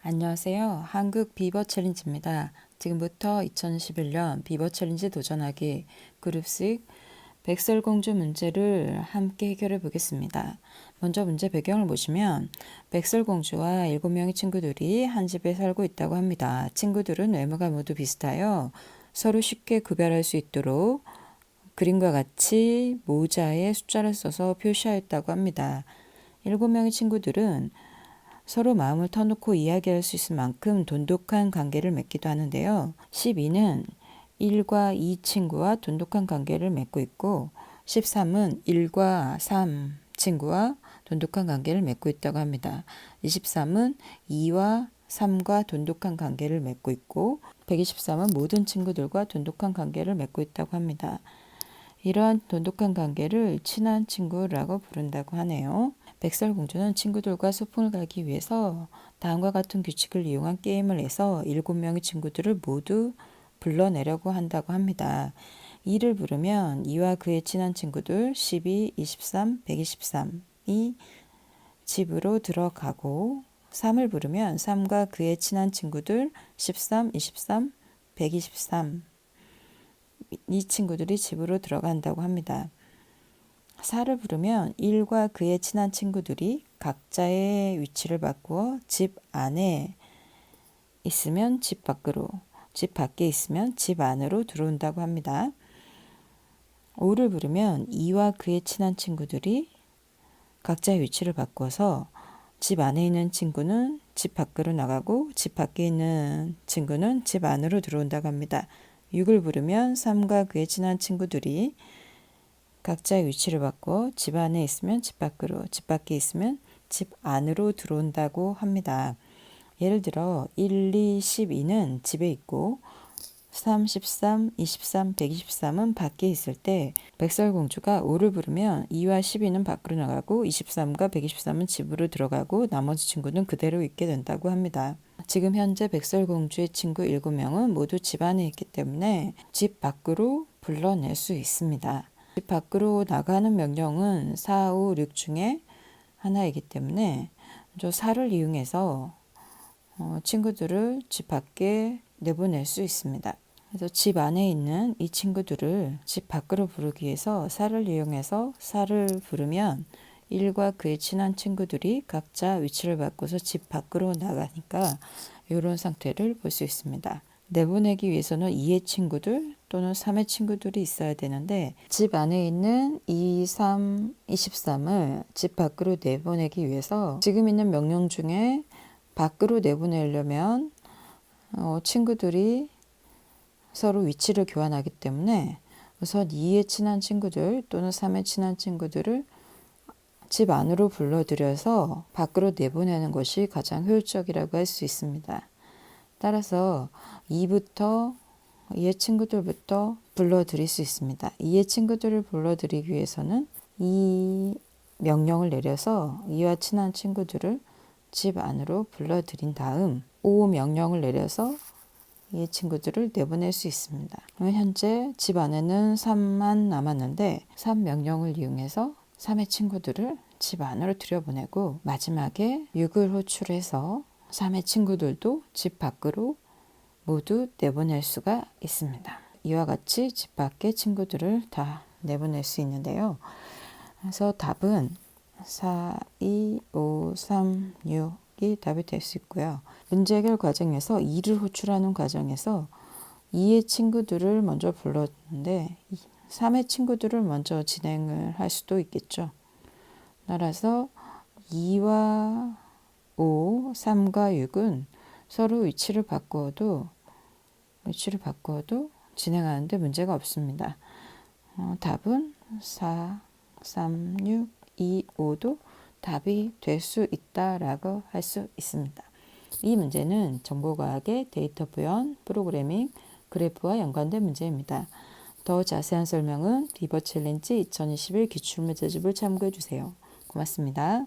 안녕하세요. 한국 비버 챌린지입니다. 지금부터 2011년 비버 챌린지 도전하기 그룹식 백설공주 문제를 함께 해결해 보겠습니다. 먼저 문제 배경을 보시면 백설공주와 7명의 친구들이 한 집에 살고 있다고 합니다. 친구들은 외모가 모두 비슷하여 서로 쉽게 구별할 수 있도록 그림과 같이 모자에 숫자를 써서 표시하였다고 합니다. 7명의 친구들은 서로 마음을 터놓고 이야기할 수 있을 만큼 돈독한 관계를 맺기도 하는데요. 12는 1과 2 친구와 돈독한 관계를 맺고 있고 13은 1과 3 친구와 돈독한 관계를 맺고 있다고 합니다. 23은 2와 3과 돈독한 관계를 맺고 있고 123은 모든 친구들과 돈독한 관계를 맺고 있다고 합니다. 이러한 돈독한 관계를 친한 친구라고 부른다고 하네요. 백설공주는 친구들과 소풍을 가기 위해서 다음과 같은 규칙을 이용한 게임을 해서 7명의 친구들을 모두 불러내려고 한다고 합니다. 2를 부르면 2와 그의 친한 친구들 12, 23, 123이 집으로 들어가고 3을 부르면 3과 그의 친한 친구들 13, 23, 123 이 친구들이 집으로 들어간다고 합니다. 4를 부르면 1과 그의 친한 친구들이 각자의 위치를 바꾸어 집 안에 있으면 집 밖으로, 집 밖에 있으면 집 안으로 들어온다고 합니다. 5를 부르면 2와 그의 친한 친구들이 각자의 위치를 바꿔서 집 안에 있는 친구는 집 밖으로 나가고 집 밖에 있는 친구는 집 안으로 들어온다고 합니다. 6을 부르면 3과 그의 친한 친구들이 각자의 위치를 바꿔 집 안에 있으면 집 밖으로, 집 밖에 있으면 집 안으로 들어온다고 합니다. 예를 들어 1, 2, 12는 집에 있고 3, 13, 23, 123은 밖에 있을 때 백설공주가 5를 부르면 2와 12는 밖으로 나가고 23과 123은 집으로 들어가고 나머지 친구는 그대로 있게 된다고 합니다. 지금 현재 백설공주의 친구 7명은 모두 집 안에 있기 때문에 집 밖으로 불러낼 수 있습니다. 집 밖으로 나가는 명령은 4, 5, 6 중에 하나이기 때문에 저 4를 이용해서 친구들을 집 밖에 내보낼 수 있습니다. 그래서 집 안에 있는 이 친구들을 집 밖으로 부르기 위해서 4를 이용해서 4를 부르면 1과 그의 친한 친구들이 각자 위치를 바꿔서 집 밖으로 나가니까 이런 상태를 볼 수 있습니다. 내보내기 위해서는 2의 친구들 또는 3의 친구들이 있어야 되는데 집 안에 있는 2, 3, 23을 집 밖으로 내보내기 위해서 지금 있는 명령 중에 밖으로 내보내려면 친구들이 서로 위치를 교환하기 때문에 우선 2의 친한 친구들 또는 3의 친한 친구들을 집 안으로 불러들여서 밖으로 내보내는 것이 가장 효율적이라고 할 수 있습니다. 따라서 2부터 2의 친구들부터 불러들일 수 있습니다. 2의 친구들을 불러들이기 위해서는 이 명령을 내려서 2와 친한 친구들을 집 안으로 불러들인 다음 5 명령을 내려서 이 친구들을 내보낼 수 있습니다. 현재 집 안에는 3만 남았는데 3 명령을 이용해서 3의 친구들을 집 안으로 들여보내고 마지막에 6을 호출해서 3의 친구들도 집 밖으로 모두 내보낼 수가 있습니다. 이와 같이 집 밖에 친구들을 다 내보낼 수 있는데요. 그래서 답은 4, 2, 5, 3, 6이 답이 될 수 있고요. 문제 해결 과정에서 2를 호출하는 과정에서 2의 친구들을 먼저 불렀는데 3의 친구들을 먼저 진행을 할 수도 있겠죠. 따라서 2와 5, 3과 6은 서로 위치를 바꾸어도 진행하는데 문제가 없습니다. 답은 4, 3, 6, 2, 5도 답이 될 수 있다라고 할 수 있습니다. 이 문제는 정보과학의 데이터 구현, 프로그래밍, 그래프와 연관된 문제입니다. 더 자세한 설명은 비버 챌린지 2021 기출문제집을 참고해 주세요. 고맙습니다.